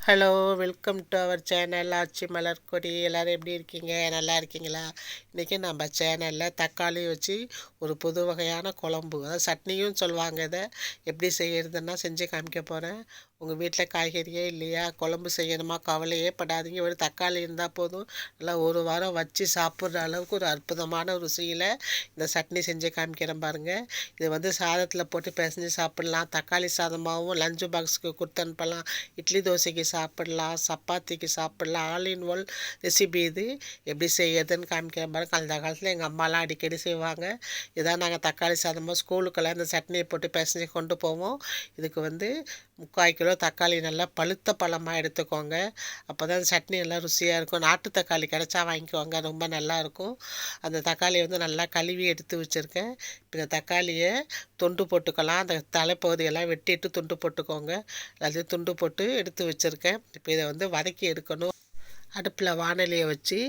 Hello, welcome to our channel Aachi Malarkodi. எல்லோரும் எப்படி இருக்கீங்க? நல்லா இருக்கீங்களா? இன்றைக்கி நம்ம சேனலில் தக்காளி வச்சு ஒரு புது வகையான குழம்பு, அதாவது சட்னியும் சொல்லுவாங்க. இதை எப்படி செய்கிறதுன்னா செஞ்சு காமிக்க போகிறேன். உங்கள் வீட்டில் காய்கறியே இல்லையா, குழம்பு செய்யணுமா, கவலையே படாதீங்க. ஒரு தக்காளி இருந்தால் போதும், நல்லா ஒரு வாரம் வச்சு சாப்பிட்ற அளவுக்கு ஒரு அற்புதமான ருசியில் இந்த சட்னி செஞ்சு காமிக்கிறேன் பாருங்கள். இது வந்து சாதத்தில் போட்டு பிசைஞ்சு சாப்பிட்லாம், தக்காளி சாதமாகவும் லஞ்சு பாக்ஸுக்கு கொடுத்து அனுப்பலாம், இட்லி தோசைக்கு சாப்பிட்லாம், சப்பாத்திக்கு சாப்பிட்லாம். ஆல் இன் ஒன் ரெசிபி இது. எப்படி செய்யறதுன்னு காமிக்கிறேன் பாருங்க. அந்த காலத்தில் எங்கள் அம்மாலாம் அடிக்கடி செய்வாங்க. இதான் நாங்கள் தக்காளி சாதமாக ஸ்கூலுக்கெல்லாம் இந்த சட்னியை போட்டு பிசைஞ்சு கொண்டு போவோம். இதுக்கு வந்து 3/4 கிலோ தக்காளி நல்லா பழுத்த பழமாக எடுத்துக்கோங்க. அப்போ தான் அந்த சட்னி நல்லா ருசியாக இருக்கும். நாட்டு தக்காளி கிடச்சா வாங்கிக்கோங்க, ரொம்ப நல்லாயிருக்கும். அந்த தக்காளியை வந்து நல்லா கழுவி எடுத்து வச்சுருக்கேன். இப்போ இந்த தக்காளியை துண்டு போட்டுக்கலாம். அந்த தலைப்பகுதியெல்லாம் வெட்டிட்டு துண்டு போட்டுக்கோங்க. எல்லாத்தையும் துண்டு போட்டு எடுத்து வச்சுருக்கேன். இப்போ இதை வந்து வதக்கி எடுக்கணும். அடுப்பில் வாணலியை வச்சு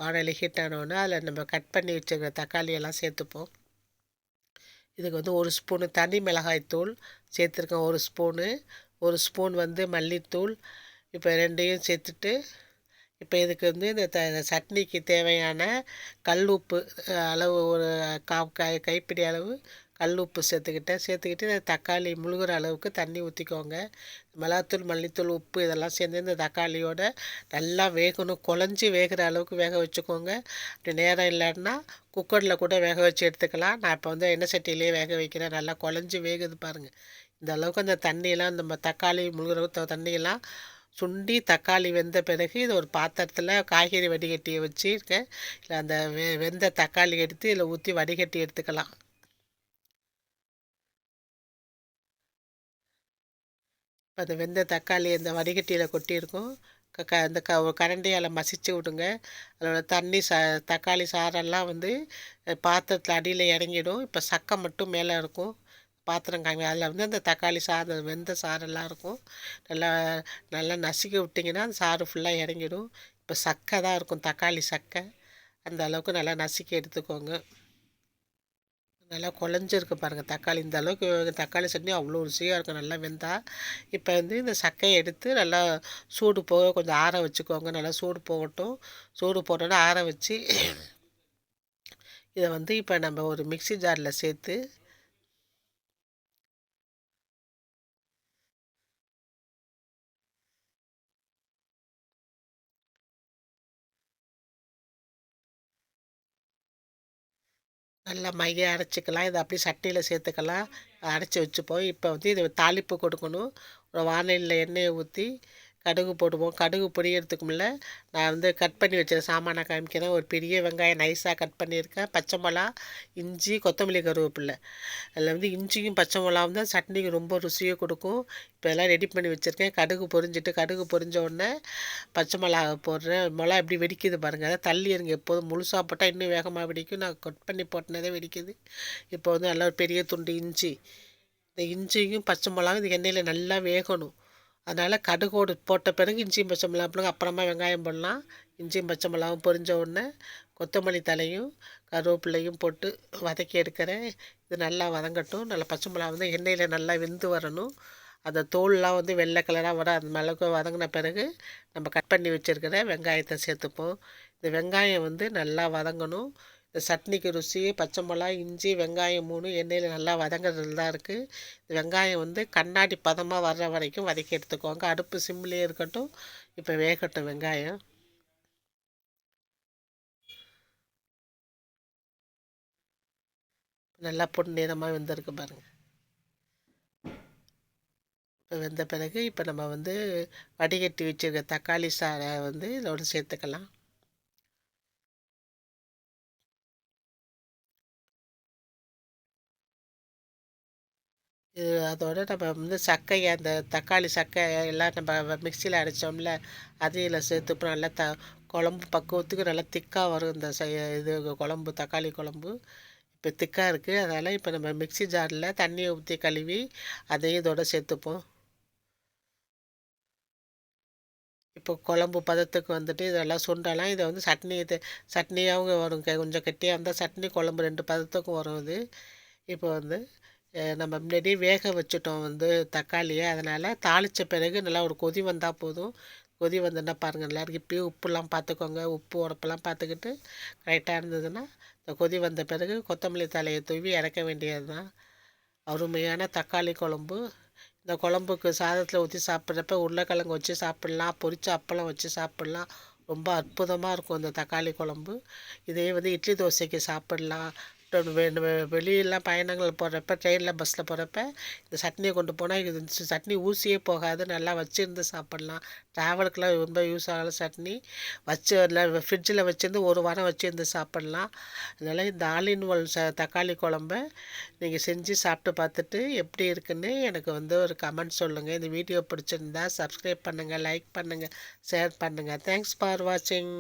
வாணலி ஹீட் ஆனோடனே அதில் நம்ம கட் பண்ணி வச்சுருக்கிற தக்காளியெல்லாம் சேர்த்துப்போம். இதுக்கு வந்து 1 ஸ்பூனு தனி மிளகாய்த்தூள் சேர்த்துருக்கேன், 1 ஸ்பூன் வந்து மல்லித்தூள். இப்போ ரெண்டையும் சேர்த்துட்டு, இப்போ இதுக்கு வந்து இந்த சட்னிக்கு தேவையான கல் உப்பு அளவு ஒரு கைப்பிடி அளவு கல் உப்பு சேர்த்துக்கிட்டு இந்த தக்காளி முழுகிற அளவுக்கு தண்ணி ஊற்றிக்கோங்க. மிளகாத்தூள், மல்லித்தூள், உப்பு இதெல்லாம் சேர்ந்து இந்த தக்காளியோட நல்லா வேகணும். குழஞ்சி வேகிற அளவுக்கு வேக வச்சுக்கோங்க. அப்படி நேரம் இல்லைன்னா குக்கரில் கூட வேக வச்சு எடுத்துக்கலாம். நான் இப்போ வந்து எண்ணெய் சட்டியிலே வேக வைக்கிறேன். நல்லா குழஞ்சி வேகுது பாருங்கள். இந்த அளவுக்கு அந்த தண்ணியெல்லாம், நம்ம தக்காளி முழுகிற தண்ணியெல்லாம் சுண்டி தக்காளி வெந்த பிறகு இது ஒரு பாத்திரத்தில் காய்கறி வடிகட்டியை வச்சுருக்கேன். இல்லை அந்த வெந்த தக்காளி எடுத்து இதில் ஊற்றி வடிகட்டி எடுத்துக்கலாம். அந்த வெந்த தக்காளி அந்த வடிகட்டியில் கொட்டியிருக்கும். அந்த ஒரு கரண்டியால் மசிச்சு விடுங்க. அதோட தண்ணி தக்காளி சாரெல்லாம் வந்து பாத்திரத்தில் அடியில் இறங்கிடும். இப்போ சக்கை மட்டும் மேலே இருக்கும். பாத்திரம் காமி அதில் வந்து அந்த தக்காளி சாதம் வெந்த சாரெல்லாம் இருக்கும். நல்லா நல்லா நசுக்கி விட்டிங்கன்னா அந்த சாறு ஃபுல்லாக இறங்கிடும். இப்போ சக்கை தான் இருக்கும், தக்காளி சக்கை. அந்த அளவுக்கு நல்லா நசுக்கி எடுத்துக்கோங்க. நல்லா குழஞ்சிருக்கு பாருங்கள் தக்காளி. இந்த அளவுக்கு தக்காளி சட்னி அவ்வளோ ருசியாக இருக்கும் நல்லா வெந்தா. இப்போ வந்து இந்த சக்கையை எடுத்து நல்லா சூடு போக கொஞ்சம் ஆற வச்சுக்கோங்க. நல்லா சூடு போகட்டும். சூடு போட்டோன்னே ஆற வச்சு இதை வந்து இப்போ நம்ம ஒரு மிக்ஸி ஜாரில் சேர்த்து நல்லா மைய அரைச்சிக்கலாம். இதை அப்படியே சட்டியில் சேர்த்துக்கலாம். அரைச்சி வச்சுப்போம். இப்போ வந்து இதை தாளிப்பு கொடுக்கணும். ஒரு வானலியில் எண்ணெயை ஊற்றி கடுகு போடுவோம். கடுகு பொரியறதுக்கு முன்ன நான் வந்து கட் பண்ணி வச்சுருக்கேன் சாமானை காமிக்கிறேன். ஒரு பெரிய வெங்காயம் நைஸாக கட் பண்ணியிருக்கேன், பச்சை மிளகா, இஞ்சி, கொத்தமல்லி, கருவேப்பில்லை. அதில் வந்து இஞ்சியும் பச்சை மிளகாவும் தான் சட்னிக்கு ரொம்ப ருசியை கொடுக்கும். இப்போ எல்லாம் ரெடி பண்ணி வச்சுருக்கேன். கடுகு பொரிஞ்ச உடனே பச்சை மிளகா போடுறேன். மிளகா எப்படி வெடிக்குது பாருங்கள். அதை தள்ளி இருங்க, எப்போதும் முழுசாக போட்டால் இன்னும் வேகமாக வெடிக்கும். நான் கட் பண்ணி போட்டினதே வெடிக்குது. இப்போ வந்து நல்லா ஒரு பெரிய துண்டு இஞ்சி, இந்த இஞ்சியும் பச்சை மிளகாவும் இந்த எண்ணெயில் நல்லா வேகணும். அதனால் கடுகோடு போட்ட பிறகு இஞ்சியும் பச்சை மிளகா போடுங்க, அப்புறமா வெங்காயம் போடலாம். இஞ்சியும் பச்சை மிளகாவும் பொரிஞ்ச உடனே கொத்தமல்லி தலையும் கருவேப்பிலையும் போட்டு வதக்கி எடுக்கிறேன். இது நல்லா வதங்கட்டும். நல்லா பச்சை மிளகா வந்து எண்ணெயில் நல்லா வெந்து வரணும். அந்த தோல்லாம் வந்து வெள்ளை கலராக வர அந்த மிளகு வதங்கின பிறகு நம்ம கட் பண்ணி வச்சுருக்கிற வெங்காயத்தை சேர்த்துப்போம். இந்த வெங்காயம் வந்து நல்லா வதங்கணும். இந்த சட்னிக்கு ருசி பச்சை மிளகா, இஞ்சி, வெங்காயம் 3 எண்ணெயில் நல்லா வதங்குறதுல தான் இருக்குது. இந்த வெங்காயம் வந்து கண்ணாடி பதமாக வர்ற வரைக்கும் வதக்கி எடுத்துக்கோங்க. அடுப்பு சிம்லேயே இருக்கட்டும். இப்போ வேகட்டும் வெங்காயம். நல்லா பொன்னிறமாக வெந்திருக்கு பாருங்கள். இப்போ வெந்த பிறகு இப்போ நம்ம வந்து வடிகட்டி வச்சுருக்க தக்காளி சாறை வந்து இதோடு சேர்த்துக்கலாம். இது அதோட நம்ம வந்து சக்கையை, அந்த தக்காளி சக்கை எல்லாம் நம்ம மிக்சியில் அரைச்சோம்ல, அதையும் இதில் சேர்த்துப்போம். நல்லா குழம்பு பக்குவத்துக்கு நல்லா திக்காக வரும் இந்த இது குழம்பு, தக்காளி குழம்பு. இப்போ திக்காக இருக்குது. அதனால் இப்போ நம்ம மிக்ஸி ஜாரில் தண்ணியை ஊற்றி கழுவி அதையும் இதோட சேர்த்துப்போம். இப்போ குழம்பு பதத்துக்கு வந்துட்டு இதெல்லாம் சுண்டலாம். இதை வந்து சட்னியாகவும் வரும். கொஞ்சம் கெட்டியாக இருந்தால் சட்னி, குழம்பு 2 பதத்துக்கும் வரும் இது. இப்போ வந்து நம்ம முன்னாடியே வேக வச்சுட்டோம் தக்காளியை. அதனால் தாளித்த பிறகு நல்லா ஒரு கொதி வந்தால் போதும். கொதி வந்துன்னா பாருங்கள், எல்லாருக்கும் இப்போயும் உப்புலாம் பார்த்துக்கோங்க. உப்பு உரப்பெல்லாம் பார்த்துக்கிட்டு கரெக்டாக இருந்ததுன்னா, இந்த கொதி வந்த பிறகு கொத்தமல்லி தலையை தூவி இறக்க வேண்டியது தான். அருமையான தக்காளி குழம்பு. இந்த குழம்புக்கு சாதத்தில் ஊற்றி சாப்பிட்றப்ப உருளைக்கிழங்கு வச்சு சாப்பிட்லாம், பொரிச்ச அப்பளம் வச்சு சாப்பிட்லாம். ரொம்ப அற்புதமாக இருக்கும் இந்த தக்காளி குழம்பு. இதே இட்லி தோசைக்கு சாப்பிட்லாம். வெளியெல்லாம் பயணங்கள் போகிறப்ப, ட்ரெயினில் பஸ்ஸில் போகிறப்ப இந்த சட்னியை கொண்டு போனால் இது சட்னி ஊசியே போகாது, நல்லா வச்சுருந்து சாப்பிட்லாம். ட்ராவலுக்கெலாம் ரொம்ப யூஸ் ஆகிற சட்னி. வச்சு ஃப்ரிட்ஜில் வச்சுருந்து ஒரு வாரம் வச்சுருந்து சாப்பிட்லாம். அதனால் இந்த ஆல் இன் ஒன் தக்காளி குழம்ப நீங்கள் செஞ்சு சாப்பிட்டு பார்த்துட்டு எப்படி இருக்குன்னு எனக்கு ஒரு கமெண்ட் சொல்லுங்கள். இந்த வீடியோ பிடிச்சிருந்தா சப்ஸ்கிரைப் பண்ணுங்கள், லைக் பண்ணுங்கள், ஷேர் பண்ணுங்கள். தேங்க்ஸ் ஃபார் வாட்சிங்.